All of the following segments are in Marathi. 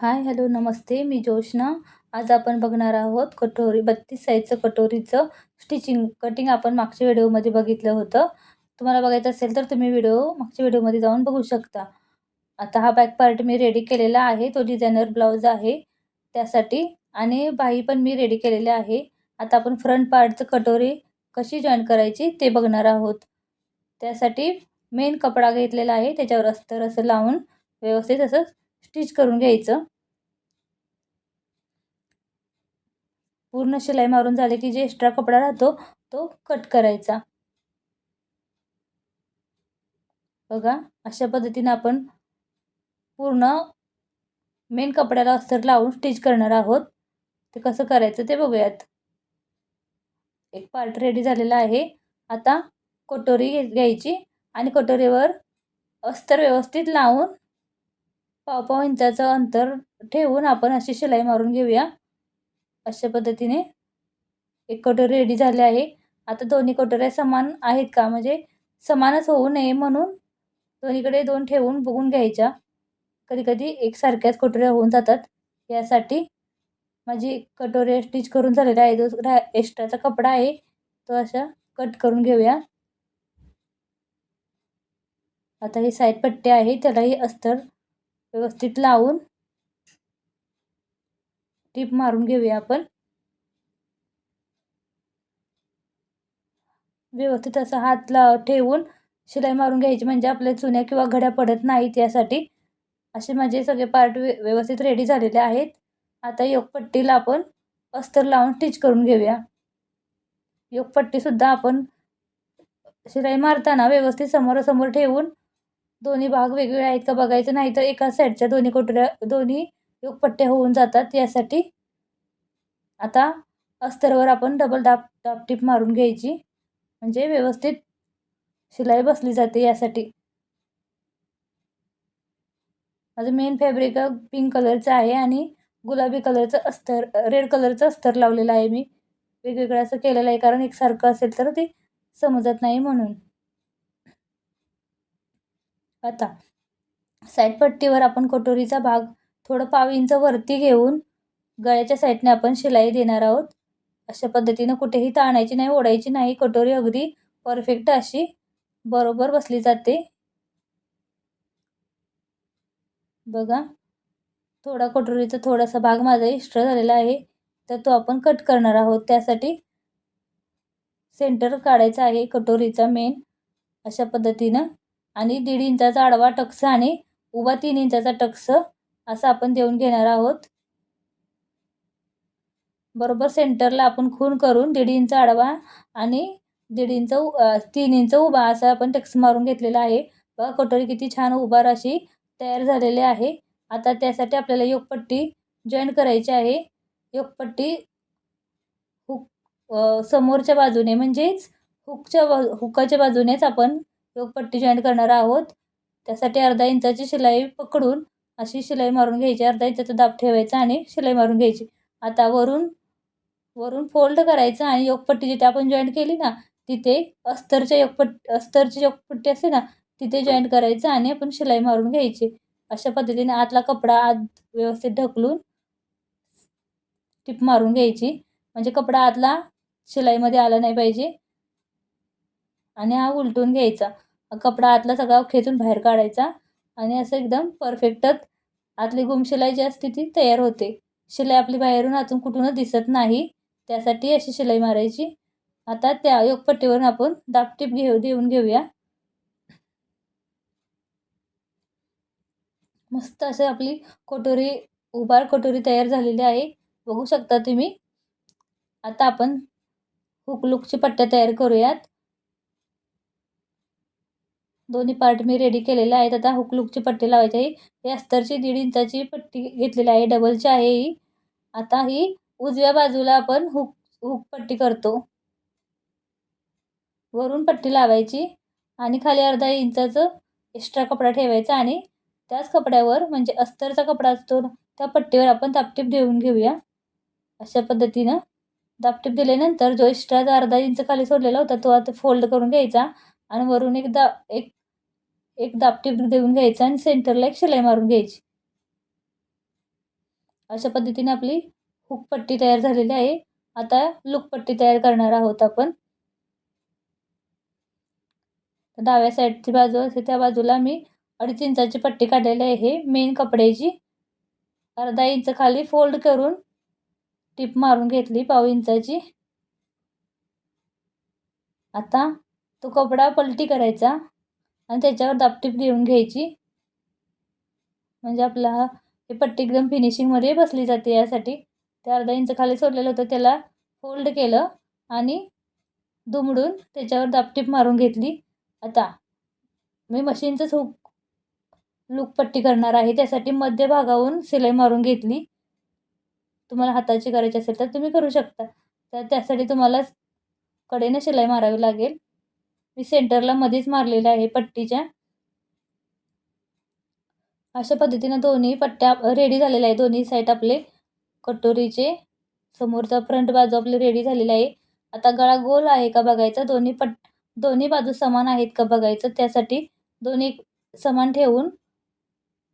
हाय, हॅलो, नमस्ते. मी जोशना. आज आपण बघणार आहोत कटोरी 32 साईजचं कटोरीचं कटिंग आपण मागच्या व्हिडिओमध्ये बघितलं होतं. तुम्हाला बघायचं असेल तर तुम्ही मागच्या व्हिडिओमध्ये जाऊन बघू शकता. आता हा बॅक पार्ट मी रेडी केलेला आहे. तो डिझायनर ब्लाऊज आहे त्यासाठी आणि बाही पण मी रेडी केलेली आहे. आता आपण फ्रंट पार्टचं कटोरी कशी जॉइन करायची ते बघणार आहोत. त्यासाठी मेन कपडा घेतलेला आहे. त्याच्यावर अस्तर असं लावून व्यवस्थित असं स्टिच करून घ्यायचं. पूर्ण शिलाई मारून झाले की जे एक्स्ट्रा कपडा राहतो तो कट करायचा. बघा, अशा पद्धतीने आपण पूर्ण मेन कपड्याला अस्तर लावून स्टिच करणार आहोत. ते कसं करायचं ते बघूयात. एक पार्ट रेडी झालेला आहे. आता कटोरी घ्यायची आणि कटोरीवर अस्तर व्यवस्थित लावून पाव इंचाचं अंतर ठेवून आपण अशी शिलाई मारून घेऊया. अशा पद्धतीने एक कटोरी रेडी झाली आहे. आता दोन्ही कटोऱ्या समान आहेत का, म्हणजे समानच होऊ नये म्हणून दोन्हीकडे 2 ठेवून बघून घ्यायच्या. कधी-कधी एकसारख्याच कटोऱ्या होऊन जातात. यासाठी माझी कटोरी स्टिच करून झालेला आहे. जो एक्स्ट्राचा कपडा आहे तो अशा कट करून घेऊया. आता ही साईड पट्टी आहे त्यालाही अस्तर व्यवस्थित लावून टीप मारून घेऊया आपण. व्यवस्थित असा हात ठेवून शिलाई मारून घ्यायची, म्हणजे आपल्या चुन्या किंवा घड्या पडत नाहीत यासाठी. असे माझे सगळे पार्ट व्यवस्थित रेडी झालेले आहेत. आता योकपट्टीला आपण अस्तर लावून स्टिच करून घेऊया. योकपट्टीसुद्धा आपण शिलाई मारताना व्यवस्थित समोरासमोर ठेवून दोन्ही भाग वेगवेगळे आहेत का बघायचं, नाही तर एकाच साईडच्या दोन्ही योकपट्ट्या होऊन जातात यासाठी. आता अस्तरवर आपण डबल दाब टीप मारून घ्यायची, म्हणजे व्यवस्थित शिलाई बसली जाते यासाठी. माझं मेन फॅब्रिक पिंक कलरचं आहे आणि गुलाबी कलरचं अस्तर, रेड कलरचं अस्तर लावलेलं आहे मी. वेगवेगळं असं केलेलं आहे कारण एकसारखं असेल तर ते समजत नाही म्हणून. आता साईड पट्टीवर आपण कटोरीचा भाग थोडं पाव इंच वरती घेऊन गळ्याच्या साईडने आपण शिलाई देणार आहोत. अशा पद्धतीनं कुठेही ताणायची नाही, ओढायची नाही. कटोरी अगदी परफेक्ट अशी बरोबर बसली जाते. बघा, कटोरीचा थोडासा भाग माझा एक्स्ट्रा झालेला आहे, तर तो आपण कट करणार आहोत. त्यासाठी सेंटर काढायचा आहे कटोरीचा मेन अशा पद्धतीनं, आणि 1.5 इंचाचा आडवा टक्स आणि उभा 3 इंचाचा टक्स असा आपण देऊन घेणार आहोत. बरोबर सेंटरला आपण खूण करून 1.5 इंच आडवा आणि 1.5 इंच 3 इंच उभा असा आपण टक्स मारून घेतलेला आहे. बघा, कटोरी किती छान उभार अशी तयार झालेली आहे. आता त्यासाठी आपल्याला योकपट्टी जॉइन करायची आहे. योकपट्टी समोरच्या बाजूने, म्हणजेच हुकाच्या बाजूनेच आपण योकपट्टी जॉइन करणार आहोत. त्यासाठी अर्धा इंचाची शिलाई पकडून अशी शिलाई मारून घ्यायची. अर्धा इंचाचा दाब ठेवायचा आणि शिलाई मारून घ्यायची. आता वरून फोल्ड करायचं आणि योकपट्टी जिथे आपण जॉइन केली ना, तिथे अस्तरची योकपट्टी असते ना, तिथे जॉइन करायचं आणि आपण शिलाई मारून घ्यायची. अशा पद्धतीने आतला कपडा व्यवस्थित ढकलून टिप मारून घ्यायची, म्हणजे कपडा आतला शिलाईमध्ये आला नाही पाहिजे. आणि हा उलटून घ्यायचा. कपडा आतला सगळा खेचून बाहेर काढायचा आणि असं एकदम परफेक्टच आतली गुमशिलाई जी असते ती तयार होते. शिलाई आपली बाहेरून आतून कुठूनच दिसत नाही, त्यासाठी अशी शिलाई मारायची. आता त्या योकपट्टीवरून आपण दाबटीप देऊन घेऊया. मस्त अशी आपली उभार कटोरी तयार झालेली आहे, बघू शकता तुम्ही. आता आपण हुक पट्ट्या तयार करूयात. दोन्ही पार्ट मी रेडी केलेले आहेत. आता हुक पट्टी लावायची आहे. ही अस्तरची 1.5 इंचाची पट्टी घेतलेली आहे, डबलची आहे ही. आता ही उजव्या बाजूला आपण हुक पट्टी करतो. वरून पट्टी लावायची आणि खाली अर्धा इंचाचं एक्स्ट्रा कपडा ठेवायचा आणि त्याच कपड्यावर, म्हणजे अस्तरचा कपडा असतो त्या पट्टीवर आपण दाबटीप देऊन घेऊया. अशा पद्धतीनं दाबटीप दिल्यानंतर जो एक्स्ट्राचा अर्धा इंच खाली सोडलेला होता तो आता फोल्ड करून घ्यायचा आणि वरून एक दाबटीप देऊन घ्यायचा आणि सेंटरला एक शिलाई मारून घ्यायची. अशा पद्धतीने आपली हुक पट्टी तयार झालेली आहे. आता लूक पट्टी तयार करणार आहोत आपण. डाव्या साईडची बाजू असते त्या बाजूला मी 2.5 इंचाची पट्टी काढलेली आहे मेन कपड्याची. अर्धा इंच खाली फोल्ड करून टिप मारून घेतली 1/2 इंचाची. आता तो कपडा पलटी करायचा आणि त्याच्यावर दाबटीप देऊन घ्यायची, म्हणजे आपला ही पट्टी एकदम फिनिशिंगमध्ये बसली जाते. यासाठी ते अर्धा इंच खाली सोडलेलं होतं त्याला फोल्ड केलं आणि दुमडून त्याच्यावर दाबटीप मारून घेतली. आता मी मशीनचंच हुक लूक पट्टी करणार आहे, त्यासाठी मध्यभागावरून शिलाई मारून घेतली. तुम्हाला हाताची करायची असेल तर तुम्ही करू शकता. तर त्यासाठी तुम्हाला कडेने शिलाई मारावी लागेल. मी सेंटरला मध्येच मारलेलं आहे पट्टीच्या. अशा पद्धतीनं दोन्ही पट्ट्या रेडी झालेल्या आहे. दोन्ही साईड आपले कटोरीचे समोरचा फ्रंट बाजू आपली रेडी झालेली आहे. आता गळा गोल आहे का बघायचं, दोन्ही बाजू समान आहेत का बघायचं. त्यासाठी दोन्ही समान ठेवून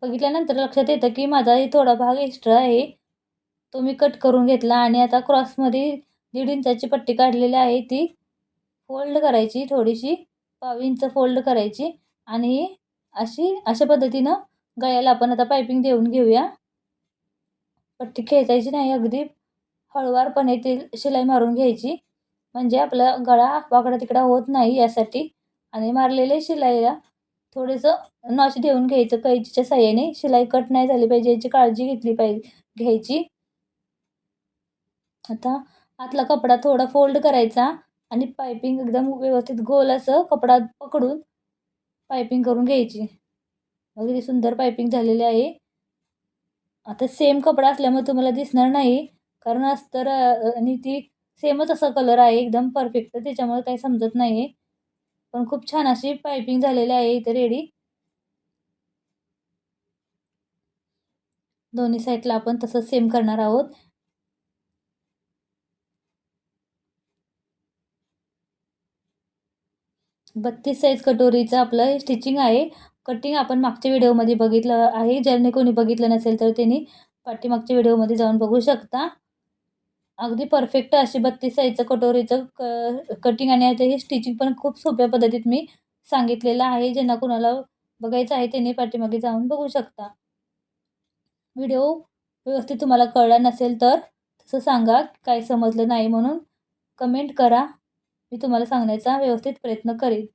बघितल्यानंतर लक्षात येतं की माझा थोडा भाग एक्स्ट्रा आहे, तो मी कट करून घेतला. आणि आता क्रॉसमध्ये 1.5 इंचाची पट्टी काढलेली आहे, ती फोल्ड करायची, थोडीशी 1/2 इंच फोल्ड करायची आणि अशा पद्धतीनं गळ्याला आपण आता पायपिंग देऊन घेऊया. पट्टी खेचायची नाही, अगदी हळूवारपणे ते शिलाई मारून घ्यायची, म्हणजे आपला गळा वाकडा तिकडा होत नाही यासाठी. आणि मारलेल्या शिलाईला थोडंसं नॉच देऊन घ्यायचं कैचीच्या साहाय्याने. शिलाई कट नाही झाली पाहिजे याची काळजी घ्यायची. आता आतला कपडा थोडा फोल्ड करायचा आणि पायपिंग एकदम व्यवस्थित गोल असं कपडा पकडून पायपिंग करून घ्यायची. अगदी सुंदर पायपिंग झालेली आहे. आता सेम कपडा असल्यामुळे तुम्हाला दिसणार नाही, कारण अस्तर आणि ती सेमच असा कलर आहे एकदम परफेक्ट, त्याच्यामुळे काही समजत नाही. पण खूप छान अशी पायपिंग झालेली आहे इथे रेडी. दोन्ही साईडला आपण तसंच सेम करणार आहोत. बत्तीस साईज कटोरीचं आपलं स्टिचिंग आहे. कटिंग आपण मागच्या व्हिडिओमध्ये बघितलं आहे. ज्यांनी कोणी बघितलं नसेल तर त्यांनी पाठीमागच्या व्हिडिओमध्ये जाऊन बघू शकता. अगदी परफेक्ट अशी 32 साईजचं कटोरीचं कटिंग आणि आता हे स्टिचिंग पण खूप सोप्या पद्धतीत मी सांगितलेलं आहे. ज्यांना कुणाला बघायचं आहे त्यांनी पाठीमागे जाऊन बघू शकता. व्हिडिओ व्यवस्थित तुम्हाला कळला नसेल तर तसं सांगा, काय समजलं नाही म्हणून कमेंट करा. मी तुम्हाला सांगण्याचा व्यवस्थित प्रयत्न करेन.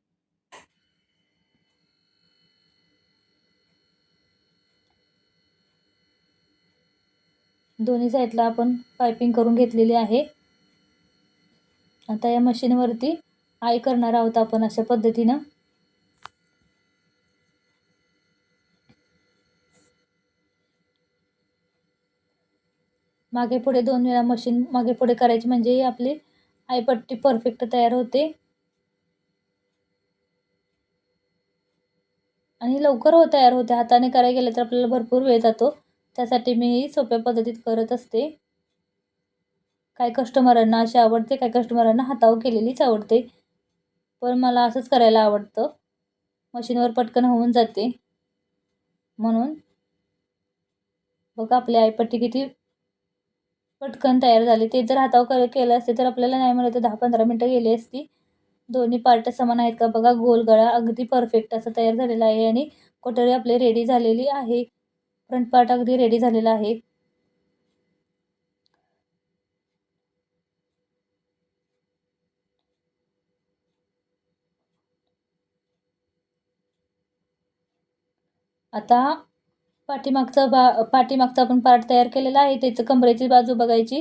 दोन्ही साईडला आपण पायपिंग करून घेतलेली आहे. आता या मशीनवरती आय करणार आहोत आपण अशा पद्धतीनं. मागे पुढे 2 वेळा मशीन मागे पुढे करायची, म्हणजे आपली आयपट्टी परफेक्ट तयार होते आणि लवकर तयार होते. हाताने करायला गेलं तर आपल्याला भरपूर वेळ जातो. त्यासाठी मी सोप्या पद्धतीत करत असते. काही कस्टमरांना अशी आवडते, काही कस्टमरांना हातावर केलेलीच आवडते, पण मला असंच करायला आवडतं. मशीनवर पटकन होऊन जाते म्हणून. बघा आपली आयपट्टी किती पटकन तयार झाली. ते जर हातावर केलं असते तर आपल्याला नाही म्हणलं तर 10-15 मिनटं गेली असती. दोन्ही पार्ट समान आहेत का बघा. गोल गळा अगदी परफेक्ट असं तयार झालेला आहे आणि कटोरी आपली रेडी झालेली आहे. फ्रंट पार्ट अगदी रेडी झालेला आहे. आता पाठीमागचा आपण पार्ट तयार केलेला आहे. त्याचं कमरेची बाजू बघायची.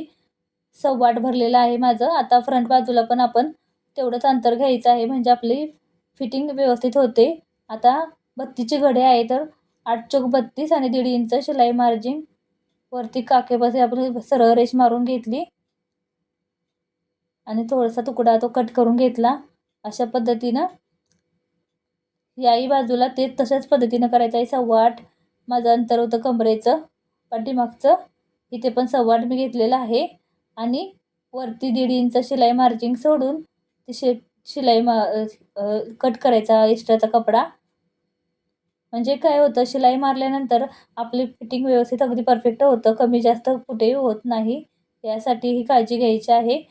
1.25 भरलेलं आहे माझं. आता फ्रंट बाजूला पण आपण तेवढंच अंतर घ्यायचं आहे, म्हणजे आपली फिटिंग व्यवस्थित होते. आता 32ची घडी आहे तर 8 चोक 32 आणि 1.5 इंच शिलाई मार्जिन वरती काखेपाशी आपण सरळ रेष मारून घेतली आणि थोडासा तुकडा तो कट करून घेतला. अशा पद्धतीनं याही बाजूला ते तशाच पद्धतीनं करायचं आहे. 8.25 माझं अंतर होतं कमरेचं पाठीमागचं. इथे पण 8.25 मी घेतलेलं आहे आणि वरती 1.5 इंच शिलाई मार्जिंग सोडून ती शिलाई कट करायचा एक्स्ट्राचा कपडा. म्हणजे काय होतं, शिलाई मारल्यानंतर आपली फिटिंग व्यवस्थित अगदी परफेक्ट होतं, कमी जास्त कुठेही होत नाही. यासाठी ही काळजी घ्यायची आहे.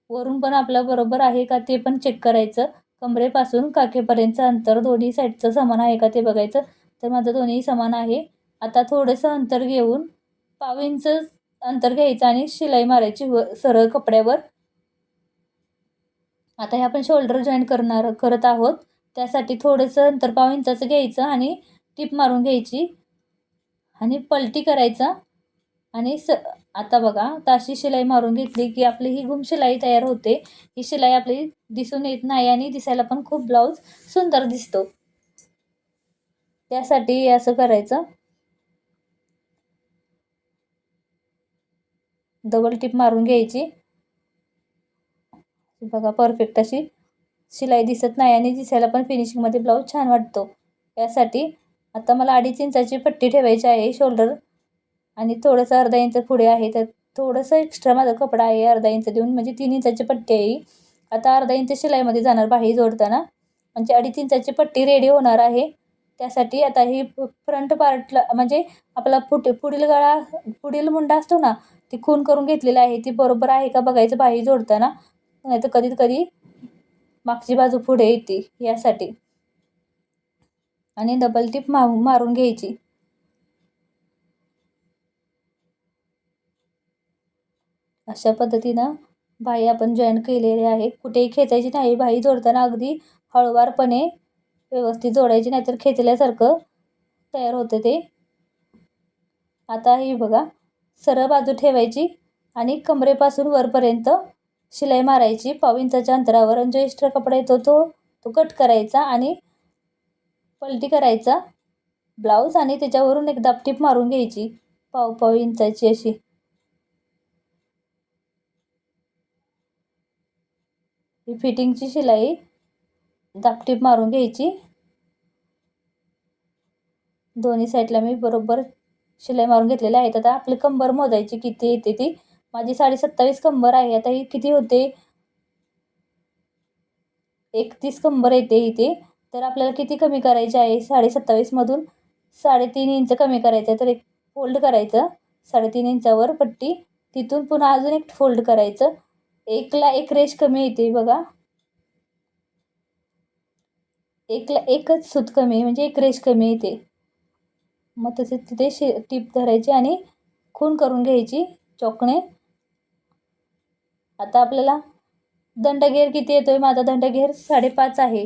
वरून पण आपलं बरोबर आहे का ते पण चेक करायचं. कमरेपासून काखेपर्यंतचं अंतर दोन्ही साईडचं समान आहे का ते बघायचं. तर माझं दोन्ही समान आहे. आता थोडंसं अंतर घेऊन पाव इंच अंतर घ्यायचं आणि शिलाई मारायची सरळ कपड्यावर. आता हे आपण शोल्डर जॉईंट करत आहोत. त्यासाठी थोडंसं अंतर पाव इंचाचं घ्यायचं आणि टिप मारून घ्यायची आणि पलटी करायचा आणि आता बघा, ताशी शिलाई मारून घेतली की आपली ही गुम शिलाई तयार होते. ही शिलाई आपली दिसून येत नाही आणि दिसायला पण खूप ब्लाऊज सुंदर दिसतो. त्यासाठी असं करायचं, डबल टिप मारून घ्यायची. बघा, परफेक्ट अशी शिलाई दिसत नाही आणि दिसायला पण फिनिशिंगमध्ये ब्लाऊज छान वाटतो. यासाठी आता मला 2.5 इंचाची पट्टी ठेवायची आहे शोल्डर आणि थोडंसं अर्धा इंच पुढे आहे. तर थोडंसं एक्स्ट्रा माझा कपडा आहे अर्धा इंच देऊन, म्हणजे 3 इंचाची पट्टी आहे. आता अर्धा इंच शिलाईमध्ये जाणार बाही जोडताना, म्हणजे 2.5 इंचाची पट्टी रेडी होणार आहे. त्यासाठी आता ही फ्रंट पार्टला म्हणजे आपला पुढील गळा, पुढील मुंडा असतो ना, ती खून करून घेतलेला आहे. ती बरोबर आहे का बघायचं बाही जोडताना, नाहीतर कधी मागची बाजू पुढे येते यासाठी. आणि डबल टिप मारून घ्यायची. अशा पद्धतीनं बाही आपण जॉईन केलेली आहे. कुठेही खेचायची नाही. बाही जोडताना अगदी हळूवारपणे व्यवस्थित जोडायची, नाहीतर खेचल्यासारखं तयार होतं ते. आता ही बघा, सरळ बाजू ठेवायची आणि कमरेपासून वरपर्यंत शिलाई मारायची पाव इंचाच्या अंतरावर. आणि जो एक्स्ट्रा कपडा येतो तो कट करायचा आणि पलटी करायचा ब्लाऊज आणि त्याच्यावरून एक दाबटीप मारून घ्यायची पाव इंचाची अशी. ही फिटिंगची शिलाई दाबटीप मारून घ्यायची. दोन्ही साईडला मी बरोबर शिलाई मारून घेतलेली आहे. आता आपली कंबर मोजायची किती येते ती. माझी 27.5 कंबर आहे. आता ही किती होते, 31 कंबर येते इथे. तर आपल्याला किती कमी करायची आहे, 27.5 मधून 3.5 इंच कमी करायचं आहे. तर एक फोल्ड करायचं 3.5 इंचावर पट्टी, तिथून पुन्हा अजून एक फोल्ड करायचं. एकला एक रेष कमी येते बघा, एकला एकच सूत कमी, म्हणजे एक रेष कमी येते. मग तसे तिथे टीप धरायची आणि खून करून घ्यायची चॉकने. आता आपल्याला दंडघेर किती येतोय, माझा दंडघेर 5.5 आहे.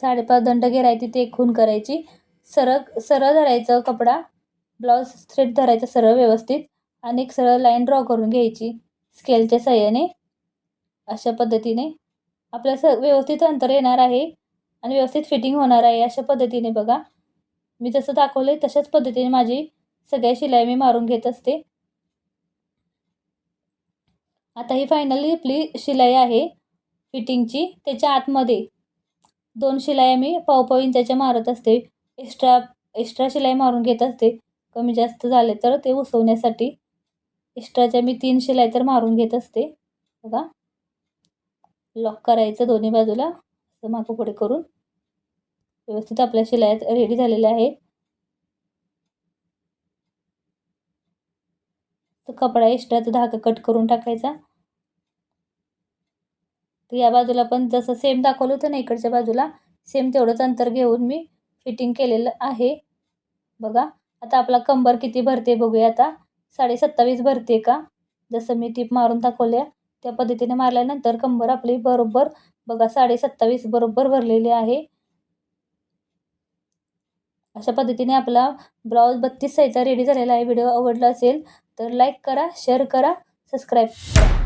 5.5 दंडघेर आहे, तिथे एक खून करायची. सरळ धरायचं कपडा, ब्लाऊज स्ट्रेट धरायचा सरळ व्यवस्थित आणि एक सरळ लाईन ड्रॉ करून घ्यायची स्केलच्या साह्याने. अशा पद्धतीने आपल्या व्यवस्थित अंतर येणार आहे आणि व्यवस्थित फिटिंग होणार आहे. अशा पद्धतीने बघा, मी जसं दाखवलंय तशाच पद्धतीने माझी सगळ्या शिलाई मी मारून घेत असते. आता ही फायनली आपली शिलाई आहे फिटिंगची. त्याच्या आतमध्ये 2 शिलाई मी पाव इंचाच्या मारत असते. एक्स्ट्रा शिलाई मारून घेत असते. कमी जास्त झाले तर ते उसवण्यासाठी एक्स्ट्राच्या मी 3 शिलाई तर मारून घेत असते. बघा, लॉक करायचं दोन्ही बाजूला असं मागं पुढे करून. व्यवस्थित आपल्या शिलाई रेडी झालेल्या आहेत. तर कपडा एक्स्ट्राचा धागा कट करून टाकायचा. तर या बाजूला पण जसं सेम दाखवलं होतं ना, इकडच्या बाजूला सेम तेवढंच अंतर घेऊन मी फिटिंग केलेलं आहे. बघा, आता आपला कंबर किती भरते बघूया. आता 27.5 भरते का, जसं मी टीप मारून दाखवल्या त्या पद्धतीने मारल्यानंतर कंबर आपली बरोबर बघा 27.5 बरोबर भरलेली आहे. अशा पद्धतीने आपला ब्लाऊज 32 साईजचा रेडी झालेला आहे. व्हिडिओ आवडला असेल तर लाईक करा, शेअर करा, सबस्क्राईब करा.